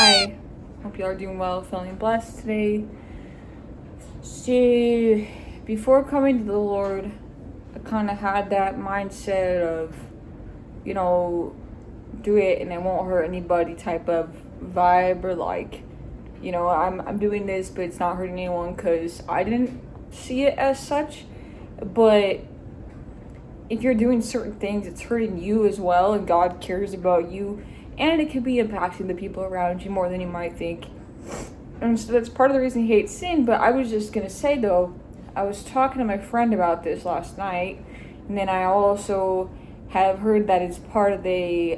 Hi, hope you are doing well, feeling blessed today. See, before coming to the Lord, I kind of had that mindset of, do it and it won't hurt anybody type of vibe, or like, I'm doing this, but it's not hurting anyone, because I didn't see it as such. But if you're doing certain things, it's hurting you as well, and God cares about you, and it could be impacting the people around you more than you might think. And so that's part of the reason he hates sin. But I was just gonna say, though, I was talking to my friend about this last night, and then I also have heard that it's part of the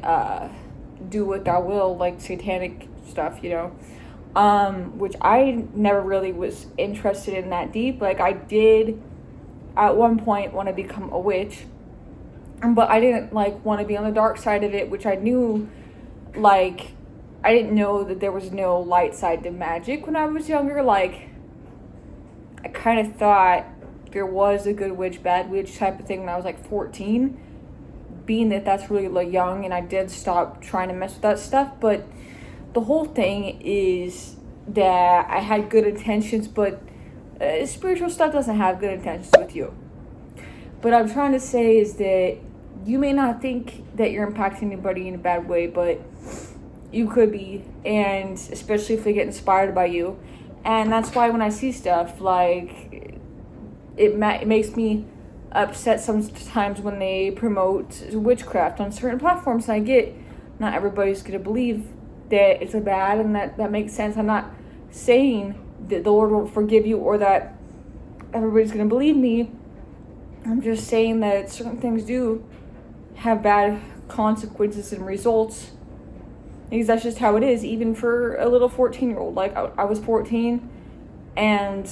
do what thou will, like satanic stuff, which I never really was interested in that deep. Like, I did at one point want to become a witch, but I didn't want to be on the dark side of it, which I knew. I didn't know that there was no light side to magic when I was younger. I kind of thought there was a good witch, bad witch type of thing when I was 14, being that that's really young, and I did stop trying to mess with that stuff. But the whole thing is that I had good intentions, but spiritual stuff doesn't have good intentions with you. But I'm trying to say is that you may not think that you're impacting anybody in a bad way, but you could be, and especially if they get inspired by you. And that's why when I see stuff, it makes me upset sometimes when they promote witchcraft on certain platforms. And I get not everybody's going to believe that it's a bad, and that makes sense. I'm not saying that the Lord won't forgive you or that everybody's going to believe me. I'm just saying that certain things do have bad consequences and results, because that's just how it is, even for a little 14-year-old. I was 14, and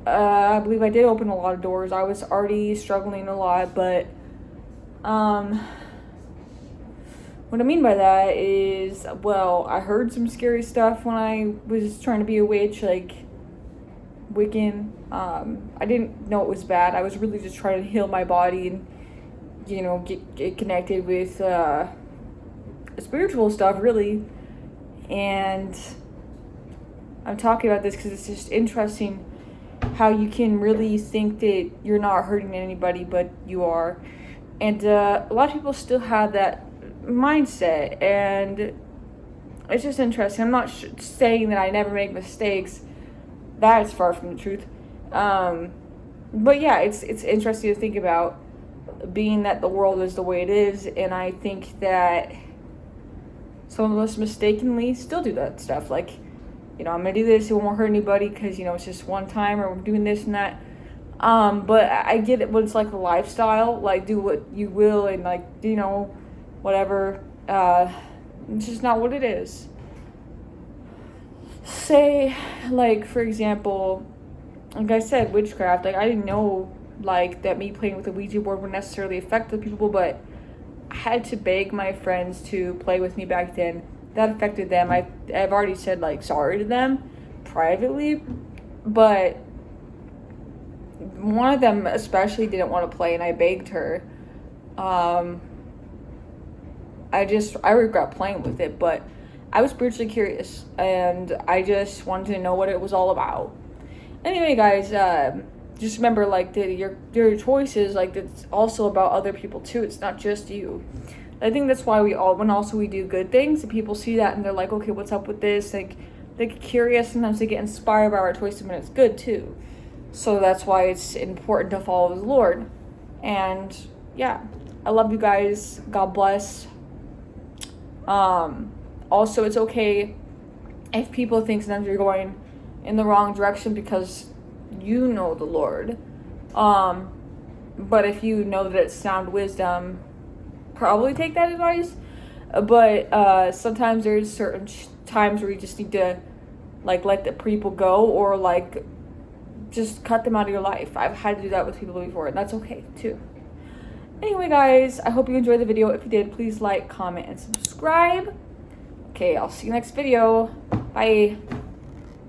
I believe I did open a lot of doors. I was already struggling a lot, but what I mean by that is, I heard some scary stuff when I was trying to be a witch, Wiccan. I didn't know it was bad. I was really just trying to heal my body and, get connected with spiritual stuff, really. And I'm talking about this because it's just interesting how you can really think that you're not hurting anybody, but you are. And a lot of people still have that mindset, and it's just interesting. I'm not saying that I never make mistakes. That is far from the truth. But yeah, it's interesting to think about, being that the world is the way it is. And I think that some of us mistakenly still do that stuff. I'm gonna do this, it won't hurt anybody because, it's just one time, or we're doing this and that. But I get it when it's a lifestyle, do what you will, and whatever. It's just not what it is. Say, for example, like I said, witchcraft. I didn't know that me playing with a Ouija board would necessarily affect the people, but I had to beg my friends to play with me back then. That affected them. I've already said sorry to them privately, but one of them especially didn't want to play, and I begged her. I regret playing with it, but I was spiritually curious, and I just wanted to know what it was all about. Anyway, guys, just remember, your choices, it's also about other people too. It's not just you. I think that's why we do good things, and people see that and they're like, okay, what's up with this? They get curious. Sometimes they get inspired by our choices, and it's good too. So that's why it's important to follow the Lord. And yeah, I love you guys. God bless. Also, it's okay if people think sometimes you're going in the wrong direction because you know the Lord. But if you know that it's sound wisdom, probably take that advice. But sometimes there's certain times where you just need to let the people go, or just cut them out of your life. I've had to do that with people before, and that's okay too. Anyway, guys, I hope you enjoyed the video. If you did, please like, comment, and subscribe. Okay, I'll see you next video. Bye.